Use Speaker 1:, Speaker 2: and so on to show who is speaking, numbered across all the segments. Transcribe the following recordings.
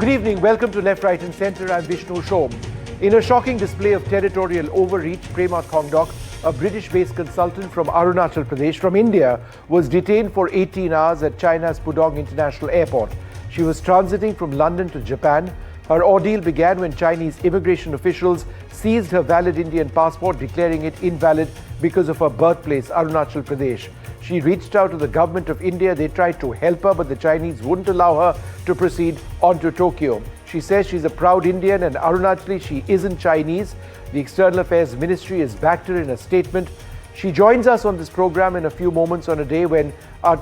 Speaker 1: Good evening. Welcome to Left, Right and Centre. I'm Vishnu Shom. In a shocking display of territorial overreach, Prema Tongdok, a British-based consultant from Arunachal Pradesh from India, was detained for 18 hours at China's Pudong International Airport. She was transiting from London to Japan. Her ordeal began when Chinese immigration officials seized her valid Indian passport, declaring it invalid because of her birthplace, Arunachal Pradesh. She reached out to the government of India. They tried to help her, but the Chinese wouldn't allow her to proceed on to Tokyo. She says she's a proud Indian and Arunachali, she isn't Chinese. The External Affairs Ministry has backed her in a statement. She joins us on this program in a few moments on a day when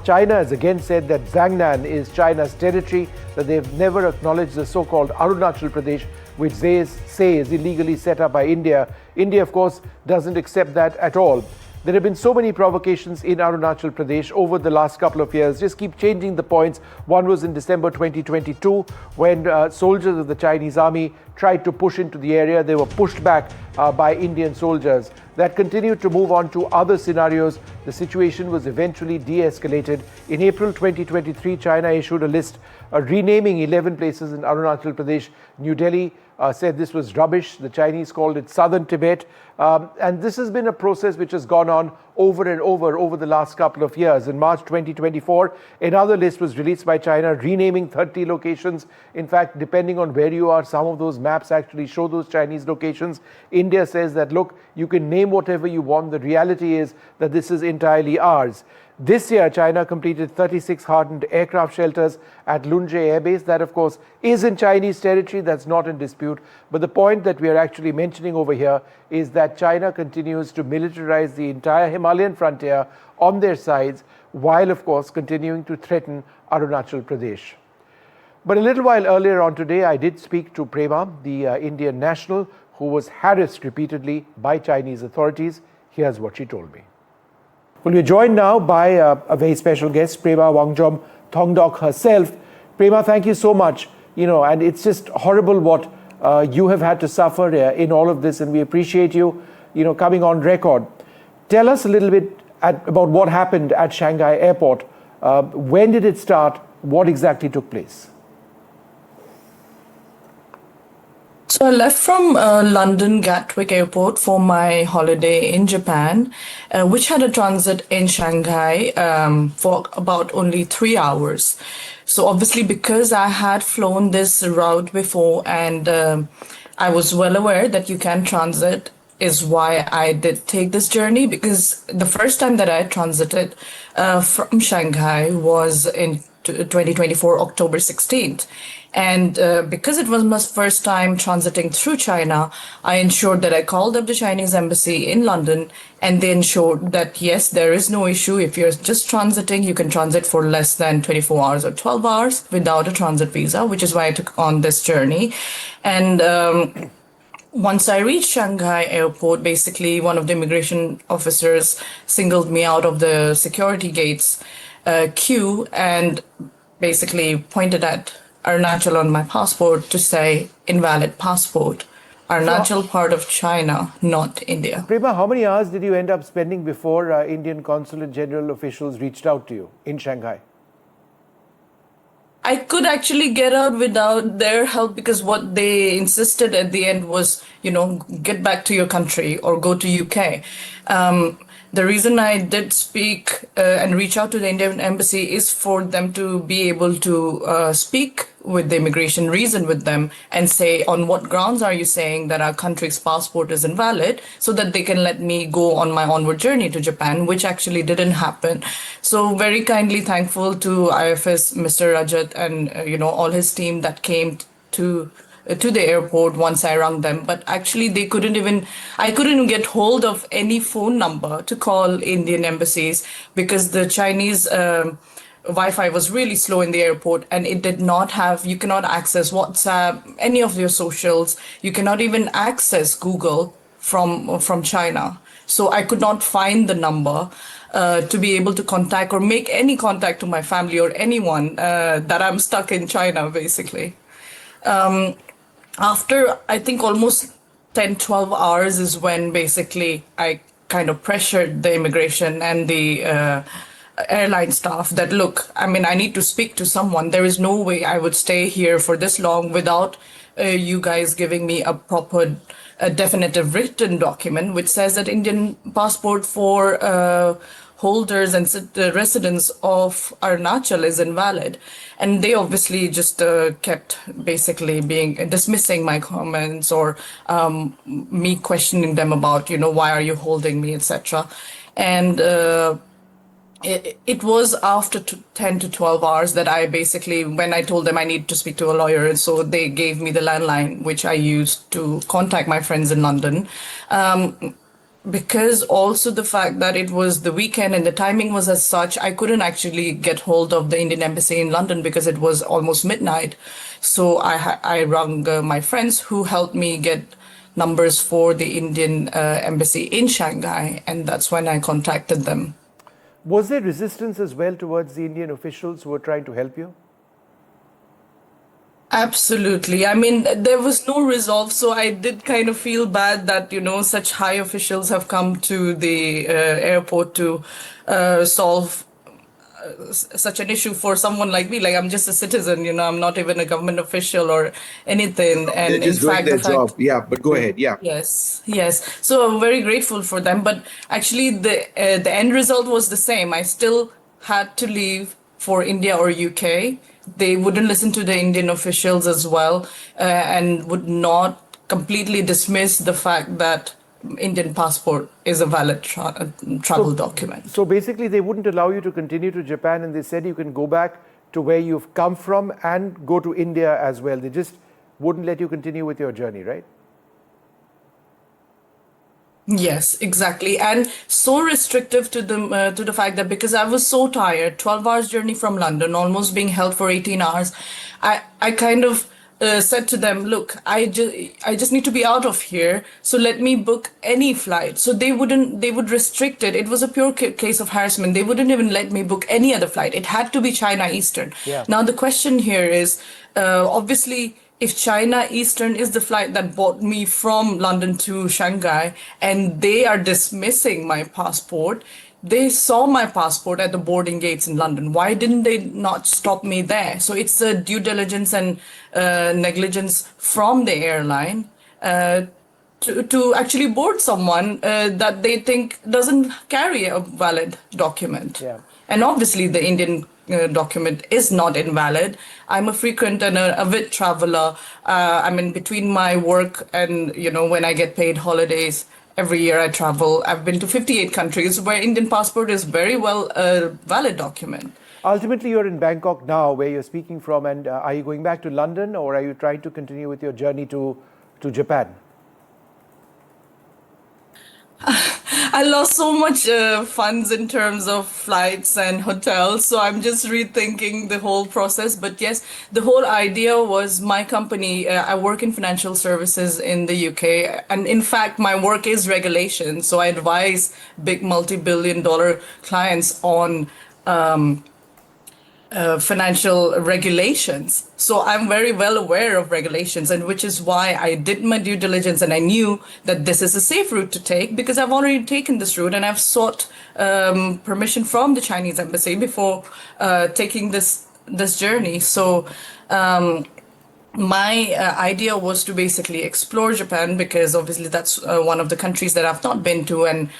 Speaker 1: China has again said that Xiangnan is China's territory, that they've never acknowledged the so-called Arunachal Pradesh, which they say is illegally set up by India. India, of course, doesn't accept that at all. There have been so many provocations in Arunachal Pradesh over the last couple of years. Just keep changing the points. One was in December 2022 when soldiers of the Chinese army tried to push into the area. They were pushed back by Indian soldiers. That continued to move on to other scenarios. The situation was eventually de-escalated. In April 2023, China issued a list renaming 11 places in Arunachal Pradesh. New Delhi said this was rubbish. The Chinese called it Southern Tibet. And this has been a process which has gone on over and over the last couple of years. In March 2024, another list was released by China renaming 30 locations. In fact, depending on where you are, some of those maps actually show those Chinese locations. India says that, look, you can name whatever you want. The reality is that this is entirely ours. This year, China completed 36 hardened aircraft shelters at Lunje Air Base. That, of course, is in Chinese territory. That's not in dispute. But the point that we are actually mentioning over here is that China continues to militarize the entire Himalayan frontier on their sides, while, of course, continuing to threaten Arunachal Pradesh. But a little while earlier on today, I did speak to Prema, the Indian national, who was harassed repeatedly by Chinese authorities. Here's what she told me. Well, we're joined now by a very special guest, Pema Wang Thongdok herself. Prema, thank you so much. And it's just horrible what you have had to suffer in all of this, and we appreciate you, coming on record. Tell us a little bit about what happened at Shanghai Airport. When did it start? What exactly took place?
Speaker 2: So I left from London Gatwick Airport for my holiday in Japan, which had a transit in Shanghai for about only 3 hours. So obviously, because I had flown this route before and I was well aware that you can transit, is why I did take this journey, because the first time that I transited from Shanghai was in 2024, October 16th. And because it was my first time transiting through China, I ensured that I called up the Chinese embassy in London, and they ensured that, yes, there is no issue. If you're just transiting, you can transit for less than 24 hours or 12 hours without a transit visa, which is why I took on this journey. And once I reached Shanghai Airport, basically one of the immigration officers singled me out of the security gates queue and basically pointed at Arunachal on my passport to say invalid passport. Arunachal part of China, not India.
Speaker 1: Prema, how many hours did you end up spending before Indian Consulate General officials reached out to you in Shanghai?
Speaker 2: I could actually get out without their help, because what they insisted at the end was, get back to your country or go to UK. The reason I did speak and reach out to the Indian embassy is for them to be able to speak with the immigration, reason with them, and say, on what grounds are you saying that our country's passport is invalid, so that they can let me go on my onward journey to Japan, which actually didn't happen. So very kindly thankful to IFS, Mr. Rajat, and all his team that came to the airport once I rang them. But actually I couldn't even get hold of any phone number to call Indian embassies, because the Chinese Wi-Fi was really slow in the airport, and it did not have, you cannot access WhatsApp, any of your socials. You cannot even access Google from China. So I could not find the number to be able to contact or make any contact to my family or anyone that I'm stuck in China, basically. After, I think, almost 10-12 hours is when basically I kind of pressured the immigration and the airline staff that, look, I mean, I need to speak to someone. There is no way I would stay here for this long without you guys giving me a proper, definitive written document which says that Indian passport for holders and residents of Arunachal is invalid. And they obviously just kept basically dismissing my comments or me questioning them about, why are you holding me, etc. And it was after 10 to 12 hours that I basically, when I told them I need to speak to a lawyer, and so they gave me the landline, which I used to contact my friends in London. Because also the fact that it was the weekend and the timing was as such, I couldn't actually get hold of the Indian embassy in London because it was almost midnight. So I rang my friends who helped me get numbers for the Indian embassy in Shanghai, and that's when I contacted them.
Speaker 1: Was there resistance as well towards the Indian officials who were trying to help you?
Speaker 2: Absolutely. I mean, there was no resolve, so I did kind of feel bad that, such high officials have come to the airport to solve such an issue for someone like me. Like, I'm just a citizen, I'm not even a government official or anything. And
Speaker 3: they're just
Speaker 2: in
Speaker 3: doing
Speaker 2: fact,
Speaker 3: their job. Yeah, but go ahead. Yeah.
Speaker 2: Yes, yes. So I'm very grateful for them. But actually, the end result was the same. I still had to leave for India or UK. They wouldn't listen to the Indian officials as well, and would not completely dismiss the fact that Indian passport is a valid travel document.
Speaker 1: So basically, they wouldn't allow you to continue to Japan, and they said you can go back to where you've come from and go to India as well. They just wouldn't let you continue with your journey, right?
Speaker 2: Yes, exactly. And so restrictive to the fact that because I was so tired, 12 hours journey from London, almost being held for 18 hours, I kind of said to them, look, I just need to be out of here. So let me book any flight. So they would restrict it. It was a pure case of harassment. They wouldn't even let me book any other flight. It had to be China Eastern.
Speaker 1: Yeah.
Speaker 2: Now, the question here is, obviously, if China Eastern is the flight that brought me from London to Shanghai and they are dismissing my passport, they saw my passport at the boarding gates in London. Why didn't they not stop me there? So it's a due diligence and negligence from the airline to actually board someone that they think doesn't carry a valid document.
Speaker 1: Yeah.
Speaker 2: And obviously the Indian document is not invalid. I'm a frequent and a avid traveler. I mean, between my work and, when I get paid holidays, every year I travel. I've been to 58 countries where Indian passport is very well a valid document.
Speaker 1: Ultimately, you're in Bangkok now, where you're speaking from, and are you going back to London, or are you trying to continue with your journey to Japan?
Speaker 2: I lost so much funds in terms of flights and hotels, so I'm just rethinking the whole process. But yes, the whole idea was my company. I work in financial services in the UK, and in fact, my work is regulation. So I advise big multi-billion-dollar clients on financial regulations. So I'm very well aware of regulations, and which is why I did my due diligence and I knew that this is a safe route to take because I've already taken this route and I've sought permission from the Chinese embassy before taking this journey. So my idea was to basically explore Japan because obviously that's one of the countries that I've not been to, and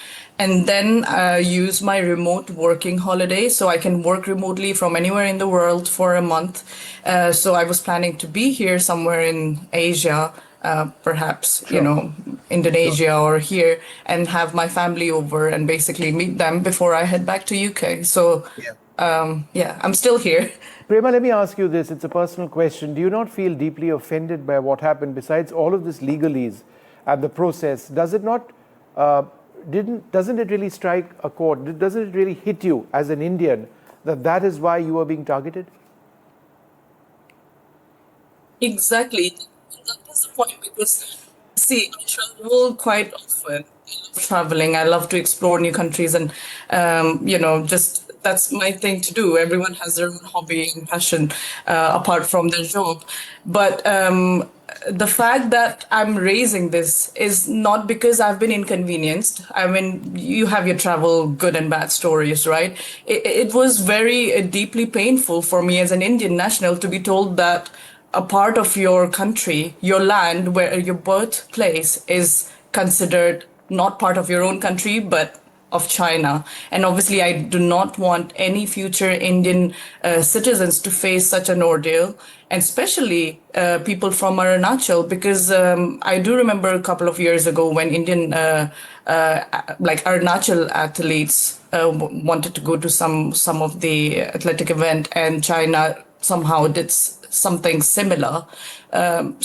Speaker 2: then use my remote working holiday so I can work remotely from anywhere in the world for a month. So I was planning to be here somewhere in Asia, perhaps,
Speaker 1: Sure.
Speaker 2: Indonesia or here, and have my family over and basically meet them before I head back to UK. So I'm still here.
Speaker 1: Prema, let me ask you this. It's a personal question. Do you not feel deeply offended by what happened? Besides all of this legalese and the process, does it not, doesn't it really strike a chord? Doesn't it really hit you as an Indian that is why you are being targeted?
Speaker 2: Exactly. That is the point because, see, I travel quite often. I love traveling. I love to explore new countries and, just that's my thing to do. Everyone has their own hobby and passion apart from their job. But the fact that I'm raising this is not because I've been inconvenienced. I mean, you have your travel good and bad stories, right? It was very deeply painful for me as an Indian national to be told that a part of your country, your land, where your birthplace is considered not part of your own country, but of China. And obviously, I do not want any future Indian citizens to face such an ordeal, and especially people from Arunachal, because I do remember a couple of years ago when Indian, like Arunachal athletes, wanted to go to some of the athletic event, and China somehow did something similar.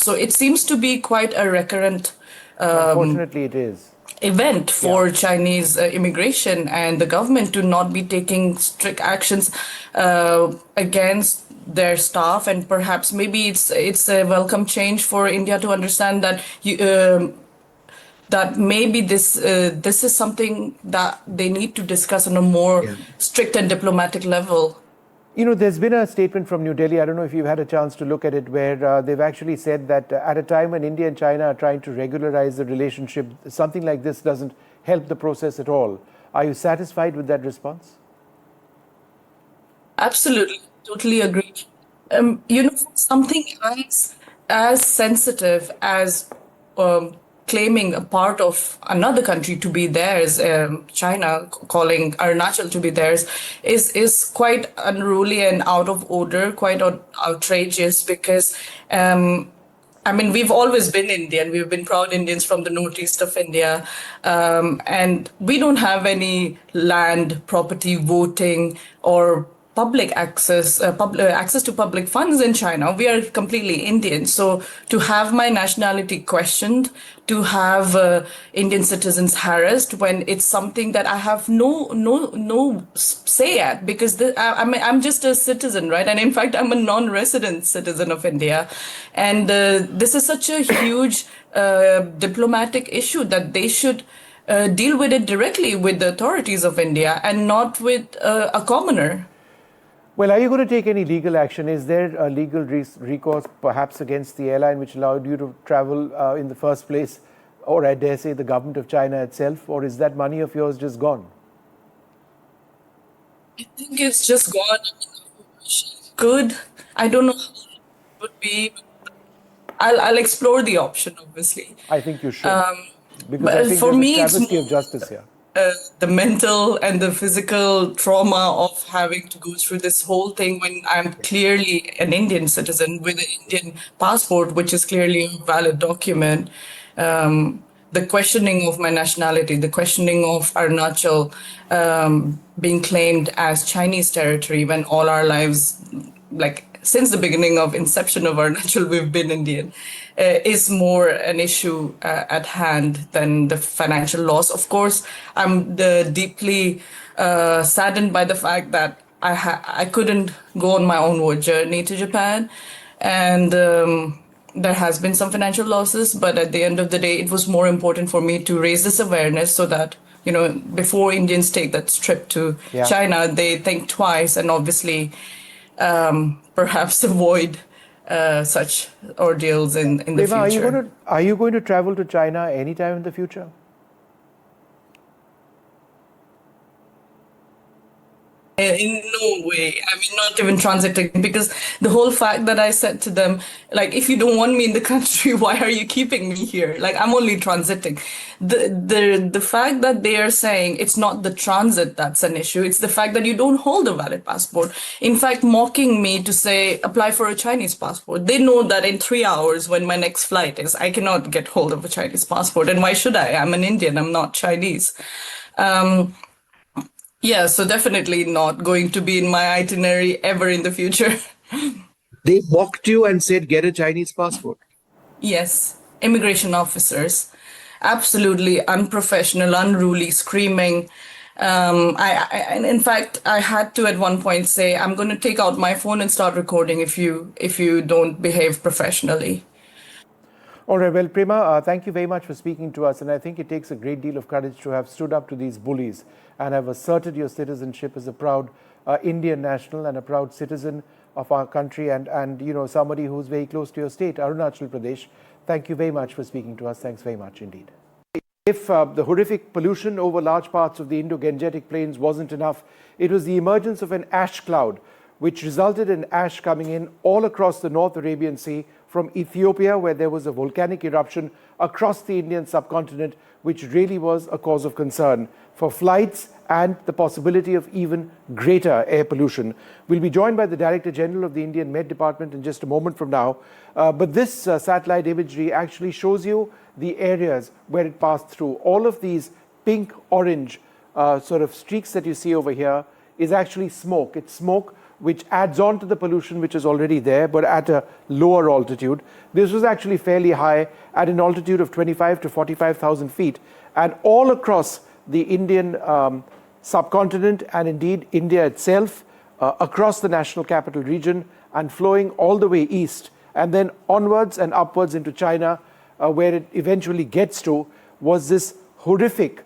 Speaker 2: So it seems to be quite a recurrent
Speaker 1: Unfortunately, it is.
Speaker 2: event for Chinese immigration, and the government to not be taking strict actions against their staff. And perhaps maybe it's a welcome change for India to understand that that maybe this is something that they need to discuss on a more strict and diplomatic level.
Speaker 1: You know, there's been a statement from New Delhi, I don't know if you've had a chance to look at it, where they've actually said that at a time when India and China are trying to regularize the relationship, something like this doesn't help the process at all. Are you satisfied with that response?
Speaker 2: Absolutely, totally agree. You know, something as sensitive as claiming a part of another country to be theirs, China calling Arunachal to be theirs, is quite unruly and out of order, quite outrageous, because I mean, we've always been Indian. We've been proud Indians from the northeast of India. And we don't have any land, property, voting, or public access, access to public funds in China. We are completely Indian. So to have my nationality questioned, to have Indian citizens harassed when it's something that I have no say at, because I'm just a citizen, right? And in fact, I'm a non-resident citizen of India, and this is such a huge diplomatic issue that they should deal with it directly with the authorities of India and not with a commoner.
Speaker 1: Well, are you going to take any legal action? Is there a legal recourse perhaps against the airline which allowed you to travel in the first place, or I dare say the government of China itself, or is that money of yours just gone?
Speaker 2: I think it's just gone. Good. I don't know how it would be. I'll explore the option, obviously.
Speaker 1: I think you should. Because
Speaker 2: but
Speaker 1: I think
Speaker 2: for
Speaker 1: there's
Speaker 2: me,
Speaker 1: a
Speaker 2: it's
Speaker 1: travesty
Speaker 2: more
Speaker 1: of justice here.
Speaker 2: the mental and the physical trauma of having to go through this whole thing when I'm clearly an Indian citizen with an Indian passport, which is clearly a valid document. The questioning of my nationality, the questioning of Arunachal being claimed as Chinese territory when all our lives, like since the beginning of inception of Arunachal, we've been Indian, is more an issue at hand than the financial loss. Of course, I'm deeply saddened by the fact that I couldn't go on my own journey to Japan, and there has been some financial losses. But at the end of the day, it was more important for me to raise this awareness so that, you know, before Indians take that trip to China, they think twice and obviously perhaps avoid such ordeals in the
Speaker 1: Prema,
Speaker 2: future.
Speaker 1: are you going to travel to China anytime in the future?
Speaker 2: In no way. I mean, not even transiting, because the whole fact that I said to them, like, if you don't want me in the country, why are you keeping me here? Like, I'm only transiting. The fact that they are saying it's not the transit that's an issue, it's the fact that you don't hold a valid passport. In fact, mocking me to say, apply for a Chinese passport. They know that in 3 hours, when my next flight is, I cannot get hold of a Chinese passport. And why should I? I'm an Indian, I'm not Chinese. Yeah, so definitely not going to be in my itinerary ever in the future.
Speaker 3: They mocked you and said, get a Chinese passport.
Speaker 2: Yes, immigration officers, absolutely unprofessional, unruly, screaming. And in fact, I had to at one point say, "I'm going to take out my phone and start recording if you don't behave professionally."
Speaker 1: All right, well, Prema, thank you very much for speaking to us. And I think it takes a great deal of courage to have stood up to these bullies and have asserted your citizenship as a proud Indian national and a proud citizen of our country and you know, somebody who's very close to your state, Arunachal Pradesh. Thank you very much for speaking to us. Thanks very much indeed. If the horrific pollution over large parts of the Indo-Gangetic plains wasn't enough, it was the emergence of an ash cloud which resulted in ash coming in all across the North Arabian Sea from Ethiopia, where there was a volcanic eruption across the Indian subcontinent, which really was a cause of concern for flights and the possibility of even greater air pollution. We'll be joined by the Director General of the Indian Met Department in just a moment from now. But this satellite imagery actually shows you the areas where it passed through. All of these pink-orange sort of streaks that you see over here is actually smoke. It's smoke which adds on to the pollution which is already there, but at a lower altitude. This was actually fairly high at an altitude of 25 to 45,000 feet. And all across the Indian subcontinent and indeed India itself, across the national capital region and flowing all the way east and then onwards and upwards into China, where it eventually gets to, was this horrific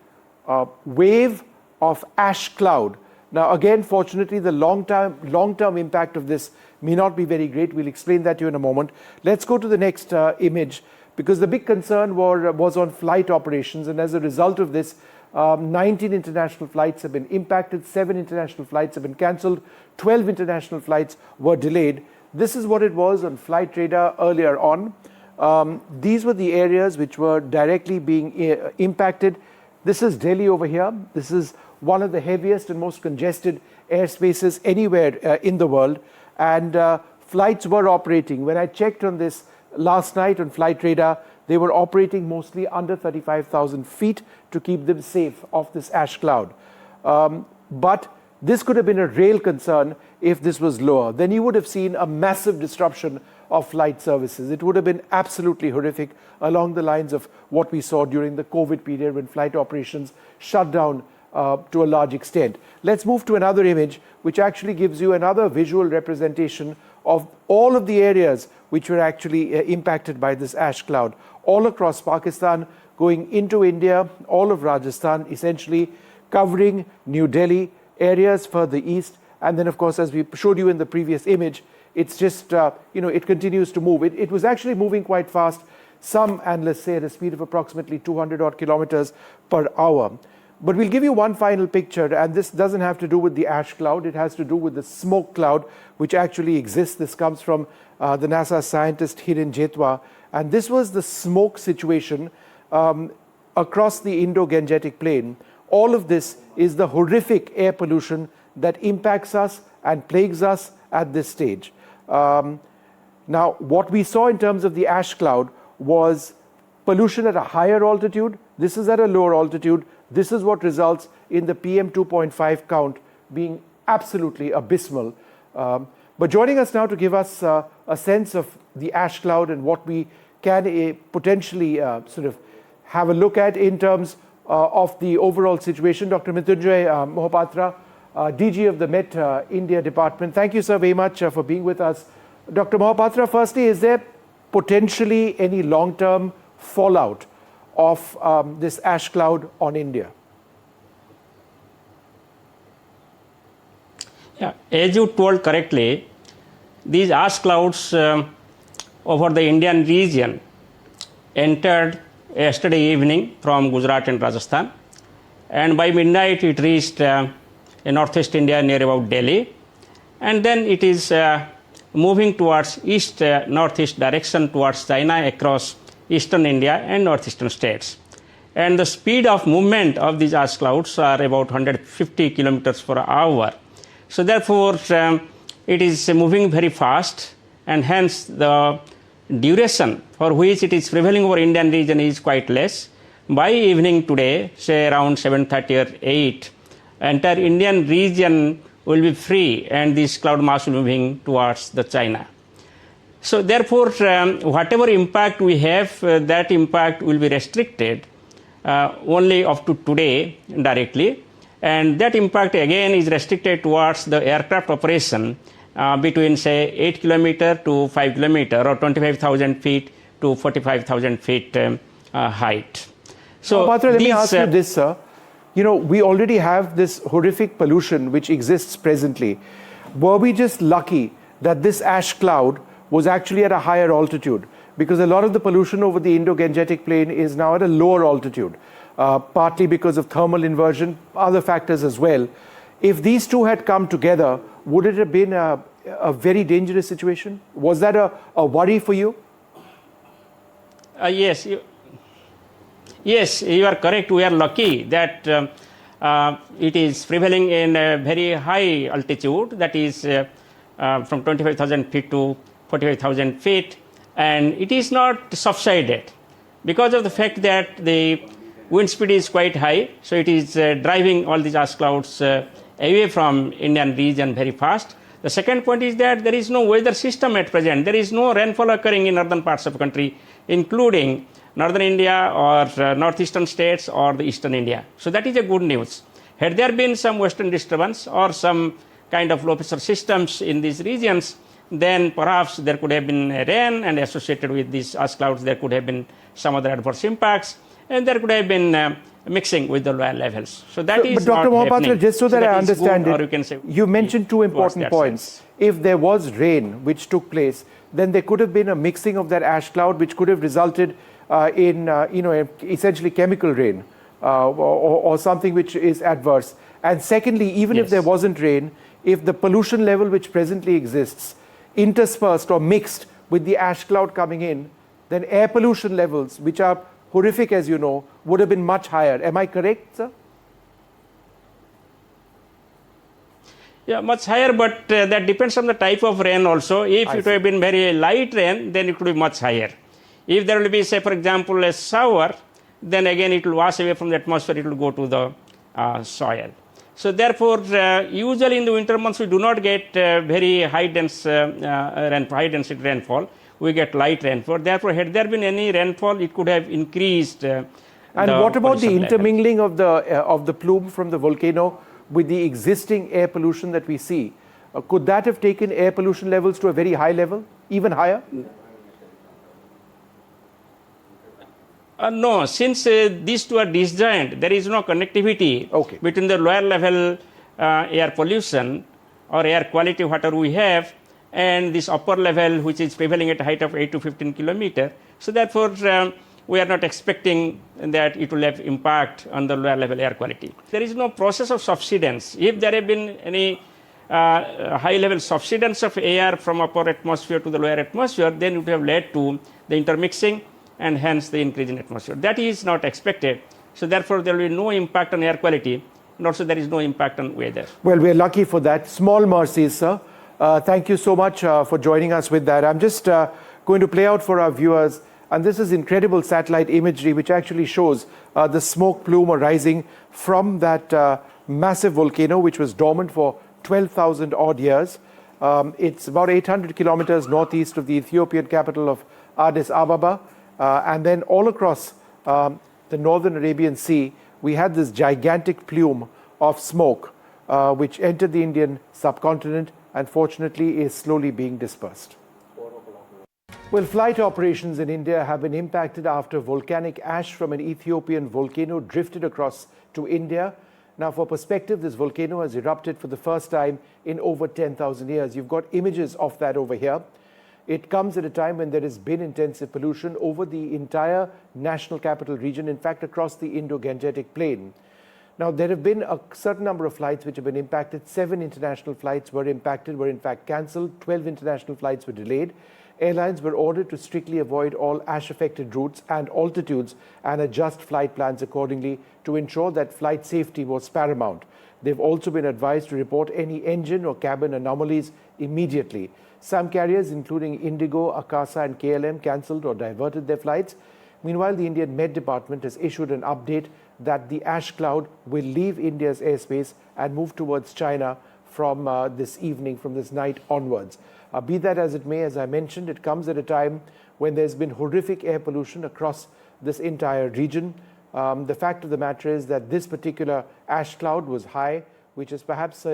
Speaker 1: wave of ash cloud. Now again, fortunately, the long-term impact of this may not be very great. We'll explain that to you in a moment. Let's go to the next image, because the big concern was on flight operations, and as a result of this, 19 international flights have been impacted, 7 international flights have been cancelled, 12 international flights were delayed. This is what it was on Flight Radar earlier on. These were the areas which were directly being impacted. This is Delhi over here. This is one of the heaviest and most congested airspaces anywhere in the world. And flights were operating. When I checked on this last night on Flight Radar, they were operating mostly under 35,000 feet to keep them safe off this ash cloud. But this could have been a real concern if this was lower. Then you would have seen a massive disruption of flight services. It would have been absolutely horrific, along the lines of what we saw during the COVID period when flight operations shut down to a large extent. Let's move to another image, which actually gives you another visual representation of all of the areas which were actually impacted by this ash cloud. All across Pakistan, going into India, all of Rajasthan, essentially covering New Delhi, areas further east. And then, of course, as we showed you in the previous image, it's just, it continues to move. It was actually moving quite fast. Some analysts say at a speed of approximately 200 odd kilometers per hour. But we'll give you one final picture, and this doesn't have to do with the ash cloud. It has to do with the smoke cloud, which actually exists. This comes from the NASA scientist Hiren Jetwa. And this was the smoke situation across the Indo-Gangetic plain. All of this is the horrific air pollution that impacts us and plagues us at this stage. Now, what we saw in terms of the ash cloud was pollution at a higher altitude. This is at a lower altitude. This is what results in the PM 2.5 count being absolutely abysmal. But joining us now to give us a sense of the ash cloud and what we can potentially sort of have a look at in terms of the overall situation, Dr. Mrityunjay Mohapatra, DG of the Met India Department. Thank you, sir, very much for being with us. Dr. Mohapatra, firstly, is there potentially any long-term fallout of this ash cloud on India?
Speaker 4: Yeah, as you told correctly, these ash clouds over the Indian region entered yesterday evening from Gujarat and Rajasthan, and by midnight it reached northeast India near about Delhi, and then it is moving towards east northeast direction towards China across eastern India and northeastern states. And the speed of movement of these ash clouds are about 150 kilometers per hour. So therefore, it is moving very fast, and hence the duration for which it is prevailing over Indian region is quite less. By evening today, say around 7:30 or 8, entire Indian region will be free, and this cloud mass will be moving towards the China. So therefore, whatever impact we have, that impact will be restricted only up to today directly, and that impact again is restricted towards the aircraft operation between say 8 kilometer to 5 kilometer or 25,000 feet to 45,000 feet height.
Speaker 1: So, Mohapatra, let me ask you this, sir. we already have this horrific pollution which exists presently. Were we just lucky that this ash cloud was actually at a higher altitude? Because a lot of the pollution over the Indo-Gangetic Plain is now at a lower altitude, partly because of thermal inversion, other factors as well. If these two had come together, would it have been a very dangerous situation? Was that a worry for you?
Speaker 4: Yes. Yes, you are correct. We are lucky that it is prevailing in a very high altitude, that is from 25,000 feet to 45,000 feet, and it is not subsided because of the fact that the wind speed is quite high, so it is driving all these ash clouds away from Indian region very fast. The second point is that there is no weather system at present. There is no rainfall occurring in northern parts of the country, including northern India or northeastern states or the eastern India. So that is a good news. Had there been some western disturbance or some kind of low pressure systems in these regions, then perhaps there could have been rain, and associated with these ash clouds there could have been some other adverse impacts, and there could have been mixing with the lower levels. So that is
Speaker 1: but Dr.
Speaker 4: not
Speaker 1: Mohapatra,
Speaker 4: happening.
Speaker 1: just so that I understand
Speaker 4: good,
Speaker 1: it,
Speaker 4: or you can say
Speaker 1: mentioned two important points.
Speaker 4: Sense.
Speaker 1: If there was rain which took place, then there could have been a mixing of that ash cloud which could have resulted in essentially chemical rain or something which is adverse. And secondly, even if there wasn't rain, if the pollution level which presently exists interspersed or mixed with the ash cloud coming in, then air pollution levels, which are horrific as you know, would have been much higher. Am I correct, sir?
Speaker 4: Yeah, much higher, but that depends on the type of rain also. If it would have been very light rain, then it would be much higher. If there will be, say, for example, a shower, then again it will wash away from the atmosphere, it will go to the soil. So therefore, usually in the winter months, we do not get very high density rainfall. We get light rainfall. Therefore, had there been any rainfall, it could have increased.
Speaker 1: And what about the intermingling of the plume from the volcano with the existing air pollution that we see? Could that have taken air pollution levels to a very high level, even higher?
Speaker 4: No, since these two are disjoint, there is no connectivity between the lower level air pollution or air quality, whatever we have, and this upper level, which is prevailing at a height of 8 to 15 kilometers. So therefore, we are not expecting that it will have impact on the lower level air quality. There is no process of subsidence. If there have been any high level subsidence of air from upper atmosphere to the lower atmosphere, then it would have led to the intermixing and hence the increase in atmosphere. That is not expected. So therefore, there will be no impact on air quality, and also there is no impact on weather.
Speaker 1: Well, we are lucky for that. Small mercies, sir. Thank you so much for joining us with that. I'm just going to play out for our viewers, and this is incredible satellite imagery which actually shows the smoke plume arising from that massive volcano which was dormant for 12,000 odd years. It's about 800 kilometers northeast of the Ethiopian capital of Addis Ababa. And then all across the northern Arabian Sea, we had this gigantic plume of smoke which entered the Indian subcontinent and fortunately is slowly being dispersed. Well, flight operations in India have been impacted after volcanic ash from an Ethiopian volcano drifted across to India. Now, for perspective, this volcano has erupted for the first time in over 10,000 years. You've got images of that over here. It comes at a time when there has been intensive pollution over the entire national capital region, in fact, across the Indo-Gangetic Plain. Now, there have been a certain number of flights which have been impacted. 7 international flights were impacted, were in fact cancelled. 12 international flights were delayed. Airlines were ordered to strictly avoid all ash-affected routes and altitudes and adjust flight plans accordingly to ensure that flight safety was paramount. They've also been advised to report any engine or cabin anomalies immediately. Some carriers, including Indigo, Akasa and KLM, cancelled or diverted their flights. Meanwhile, the Indian Met Department has issued an update that the ash cloud will leave India's airspace and move towards China from this evening, from this night onwards. Be that as it may, as I mentioned, it comes at a time when there's been horrific air pollution across this entire region. The fact of the matter is that this particular ash cloud was high, which has perhaps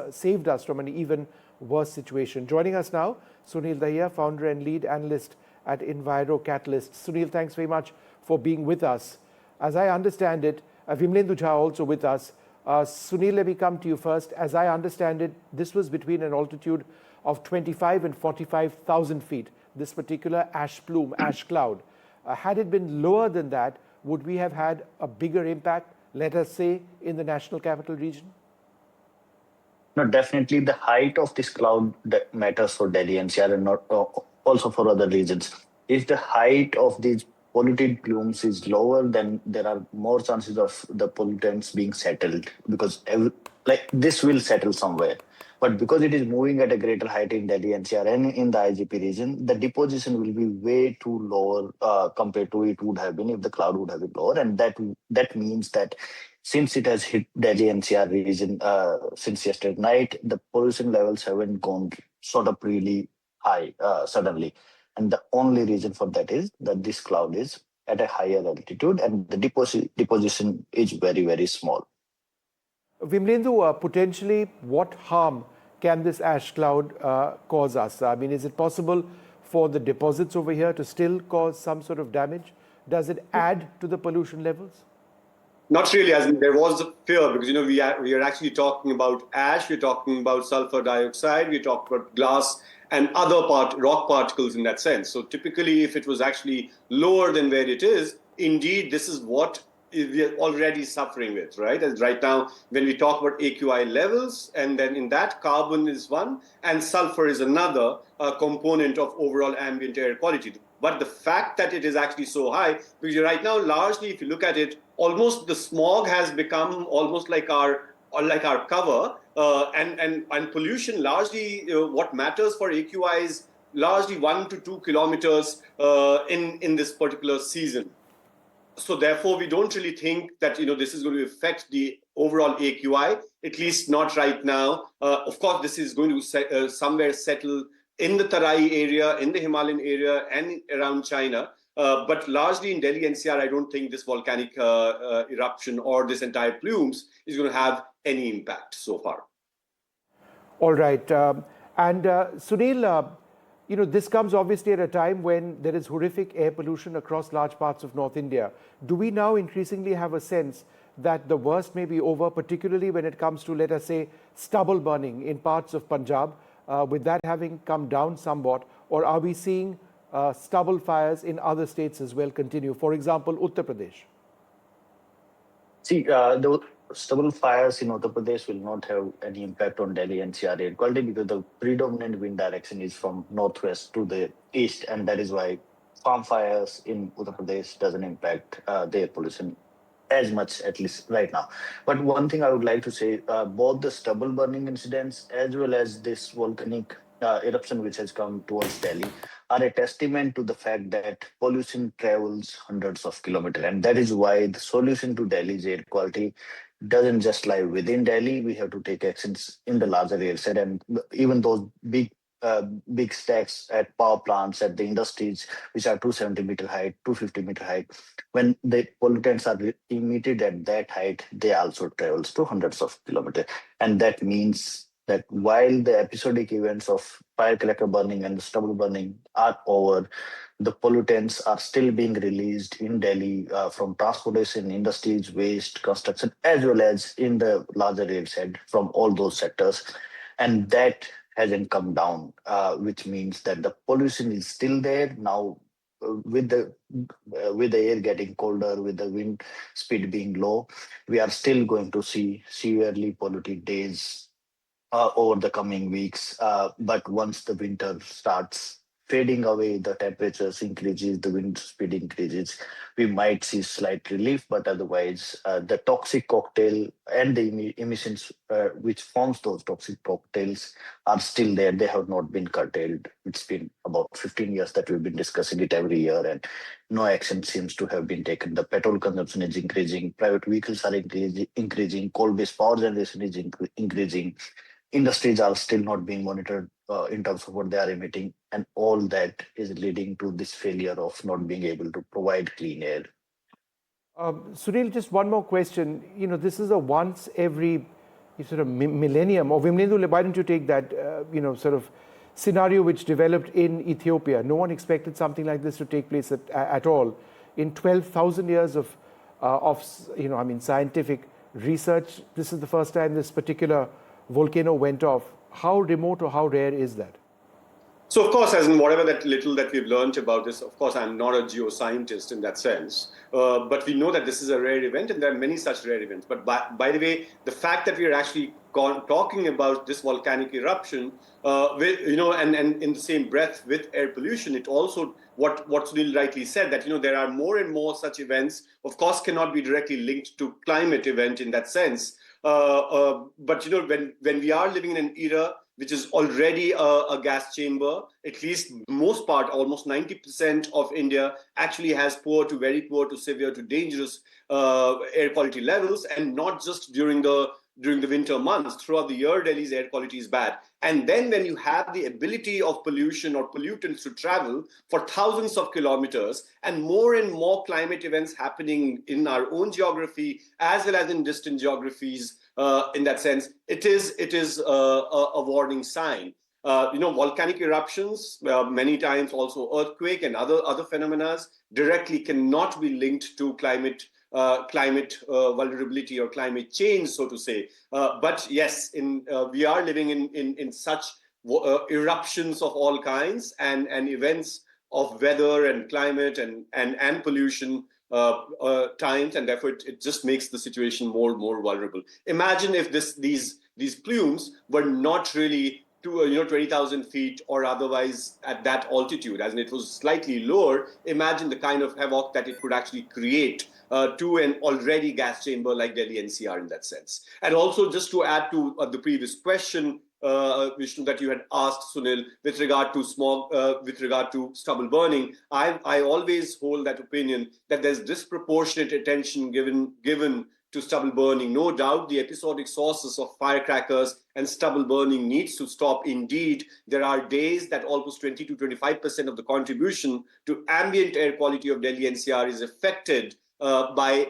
Speaker 1: saved us from an even worse situation. Joining us now, Sunil Dahiya, founder and lead analyst at Enviro Catalyst. Sunil, thanks very much for being with us. As I understand it, Vimlendu Jha also with us. Sunil, let me come to you first. As I understand it, this was between an altitude of 25 and 45,000 feet, this particular ash plume, ash cloud. Had it been lower than that, would we have had a bigger impact, let us say, in the national capital region?
Speaker 5: No, definitely the height of this cloud that matters for Delhi NCR and not also for other regions. If the height of these polluted plumes is lower, then there are more chances of the pollutants being settled because like this will settle somewhere. But because it is moving at a greater height in Delhi NCR and in the IGP region, the deposition will be way too lower compared to it would have been if the cloud would have been lower, and that means that since it has hit Delhi NCR region since yesterday night, the pollution levels haven't gone sort of really high suddenly. And the only reason for that is that this cloud is at a higher altitude and the deposition is very, very small.
Speaker 1: Vimlendu, potentially, what harm can this ash cloud cause us? I mean, is it possible for the deposits over here to still cause some sort of damage? Does it add to the pollution levels?
Speaker 6: Not really, as in there was a fear because we are actually talking about ash, we're talking about sulfur dioxide, we're talking about glass and other rock particles in that sense. So typically, if it was actually lower than where it is, indeed, this is what we are already suffering with, right? As right now, when we talk about AQI levels, and then in that carbon is one and sulfur is another component of overall ambient air quality. But the fact that it is actually so high, because right now, largely, if you look at it, almost the smog has become almost like our cover, and pollution largely what matters for AQI is largely 1 to 2 kilometers in this particular season. So therefore, we don't really think that this is going to affect the overall AQI, at least not right now. Of course, this is going to somewhere settle in the Tarai area, in the Himalayan area, and around China. But largely in Delhi NCR, I don't think this volcanic eruption or this entire plumes is going to have any impact so far.
Speaker 1: All right. Sunil, this comes obviously at a time when there is horrific air pollution across large parts of North India. Do we now increasingly have a sense that the worst may be over, particularly when it comes to, let us say, stubble burning in parts of Punjab, with that having come down somewhat? Or are we seeing stubble fires in other states as well continue? For example, Uttar Pradesh.
Speaker 5: See, the stubble fires in Uttar Pradesh will not have any impact on Delhi NCR air quality because the predominant wind direction is from northwest to the east, and that is why farm fires in Uttar Pradesh doesn't impact the air pollution as much, at least right now. But one thing I would like to say, both the stubble burning incidents as well as this volcanic eruption which has come towards Delhi are a testament to the fact that pollution travels hundreds of kilometers. And that is why the solution to Delhi's air quality doesn't just lie within Delhi. We have to take actions in the larger area set. And even those big stacks at power plants, at the industries, which are 270-meter height, 250-meter height, when the pollutants are emitted at that height, they also travels to hundreds of kilometers. And that means that while the episodic events of firecracker burning and the stubble burning are over, the pollutants are still being released in Delhi from transportation, industries, waste, construction, as well as in the larger area set from all those sectors. And that hasn't come down, which means that the pollution is still there. Now, with the air getting colder, with the wind speed being low, we are still going to see severely polluted days over the coming weeks. But once the winter starts fading away, the temperatures increases, the wind speed increases, we might see slight relief, but otherwise the toxic cocktail and the emissions which forms those toxic cocktails are still there. They have not been curtailed. It's been about 15 years that we've been discussing it every year, and no action seems to have been taken. The petrol consumption is increasing, private vehicles are increasing, coal-based power generation is increasing. Industries are still not being monitored in terms of what they are emitting, and all that is leading to this failure of not being able to provide clean air.
Speaker 1: Sunil, just one more question. This is a once every sort of millennium, or Vimlendu, why don't you take that, sort of scenario which developed in Ethiopia. No one expected something like this to take place at all. In 12,000 years of scientific research. This is the first time this particular volcano went off. How remote or how rare is that?
Speaker 6: So, of course, as in whatever that little that we've learned about this, of course, I'm not a geoscientist in that sense. But we know that this is a rare event, and there are many such rare events. But by the way, the fact that we are actually talking about this volcanic eruption, and in the same breath with air pollution, it also, what Sunil rightly said, that, there are more and more such events, of course, cannot be directly linked to climate event in that sense. But, when we are living in an era which is already a gas chamber, at least most part, almost 90% of India actually has poor to very poor to severe to dangerous air quality levels, and not just during the winter months. Throughout the year, Delhi's air quality is bad. And then when you have the ability of pollution or pollutants to travel for thousands of kilometers, and more climate events happening in our own geography as well as in distant geographies, in that sense, it is a warning sign. Volcanic eruptions, many times also earthquake and other phenomena directly cannot be linked to climate vulnerability or climate change, so to say. But yes, we are living in such eruptions of all kinds and events of weather and climate and pollution times, and therefore it just makes the situation more vulnerable. Imagine if these plumes were not really to 20,000 feet or otherwise at that altitude, as in it was slightly lower. Imagine the kind of havoc that it could actually create to an already gas chamber like Delhi NCR in that sense. And also, just to add to the previous question, Vishnu, that you had asked, Sunil, with regard to smog, with regard to stubble burning, I always hold that opinion that there's disproportionate attention given to stubble burning. No doubt the episodic sources of firecrackers and stubble burning needs to stop. Indeed, there are days that almost 20 to 25% of the contribution to ambient air quality of Delhi NCR is affected by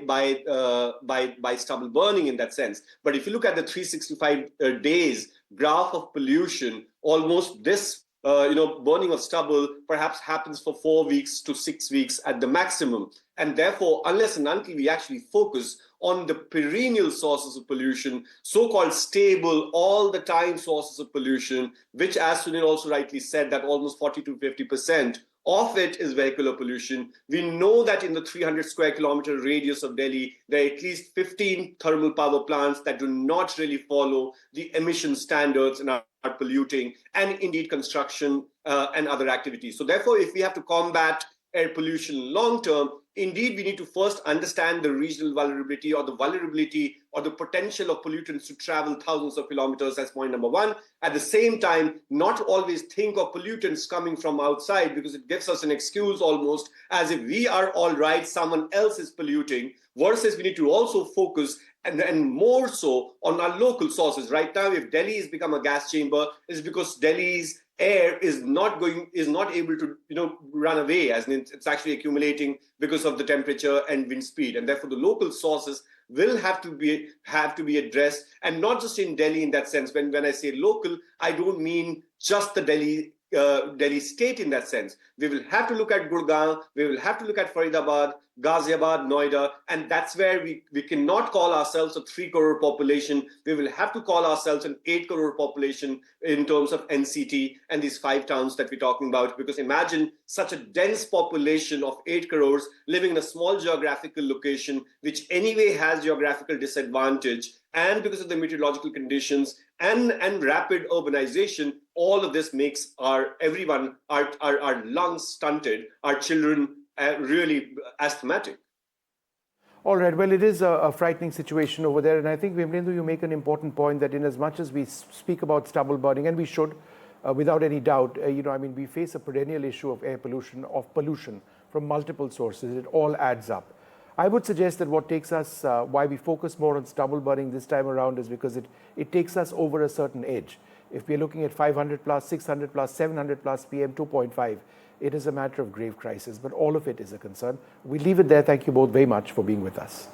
Speaker 6: stubble burning in that sense. But if you look at the 365 days graph of pollution, almost this burning of stubble perhaps happens for 4 weeks to 6 weeks at the maximum. And therefore, unless and until we actually focus on the perennial sources of pollution, so-called stable, all the time sources of pollution, which, as Sunil also rightly said, that almost 40 to 50% of it is vehicular pollution. We know that in the 300 square kilometer radius of Delhi, there are at least 15 thermal power plants that do not really follow the emission standards and are polluting, and indeed construction and other activities. So therefore, if we have to combat air pollution long term, indeed, we need to first understand the regional vulnerability or the potential of pollutants to travel thousands of kilometers. That's point number one. At the same time, not always think of pollutants coming from outside, because it gives us an excuse almost as if we are all right, someone else is polluting, versus we need to also focus and more so on our local sources. Right now, if Delhi has become a gas chamber, it's because Delhi's air is not able to run away, as in it's actually accumulating because of the temperature and wind speed, and therefore the local sources will have to be addressed, and not just in Delhi in that sense. When I say local, I don't mean just the Delhi state in that sense. We will have to look at Gurgaon, we will have to look at Faridabad, Ghaziabad, Noida, and that's where we cannot call ourselves a 3 crore population. We will have to call ourselves an 8 crore population in terms of NCT and these 5 towns that we're talking about, because imagine such a dense population of 8 crores living in a small geographical location, which anyway has geographical disadvantage, and because of the meteorological conditions and rapid urbanization, all of this makes our lungs stunted, our children really asthmatic.
Speaker 1: All right. Well, it is a frightening situation over there. And I think, Vimlendu, you make an important point that in as much as we speak about stubble burning, and we should, without any doubt, we face a perennial issue of air pollution, from multiple sources. It all adds up. I would suggest that what takes us, why we focus more on stubble burning this time around, is because it takes us over a certain edge. If we're looking at 500 plus, 600 plus, 700 plus PM 2.5, it is a matter of grave crisis, but all of it is a concern. We leave it there. Thank you both very much for being with us.